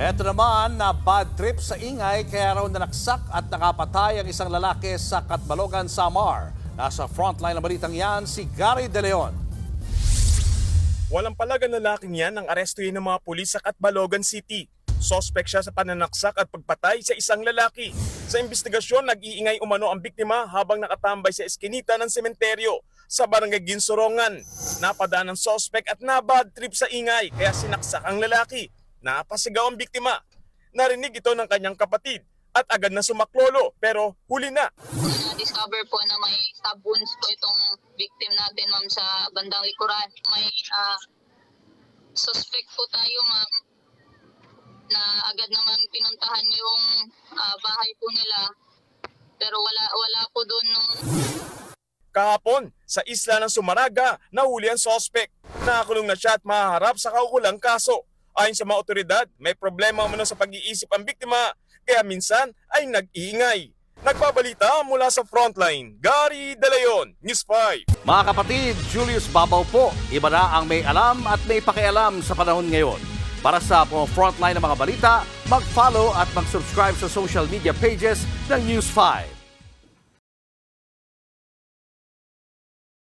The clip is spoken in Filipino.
Eto naman na bad trip sa ingay kaya raw nanaksak at nakapatay ang isang lalaki sa Catbalogan, Samar. Nasa frontline ng balitang yan si Gary De Leon. Walang palagan lalaking yan ang arestuhin ng mga pulis sa Catbalogan City. Sospek siya sa pananaksak at pagpatay sa isang lalaki. Sa investigasyon, nag-iingay umano ang biktima habang nakatambay sa eskinita ng sementeryo sa barangay Ginsorongan. Napadaan ng sospek at nabad trip sa ingay kaya sinaksak ang lalaki. Napasigaw ang biktima. Narinig ito ng kanyang kapatid at agad na sumaklolo pero huli na. Na-discover po na may stab wounds po itong victim natin, ma'am, sa bandang likuran. May suspect po tayo, ma'am, na agad naman pinuntahan yung bahay po nila. Pero wala po doon nung... Kahapon, sa isla ng Sumaraga, nahuli ang sospek. Nakakulong na siya at mahaharap sa kaukulang kaso. Ayon sa mga otoridad, may problema umano sa pag-iisip ang biktima, kaya minsan ay nag-iingay. Nagbabalita mula sa frontline, Gary De Leon, News 5. Mga kapatid, Julius Babaw po. Iba na ang may alam at may pakialam sa panahon ngayon. Para sa frontline ng mga balita, mag-follow at mag-subscribe sa social media pages ng News 5.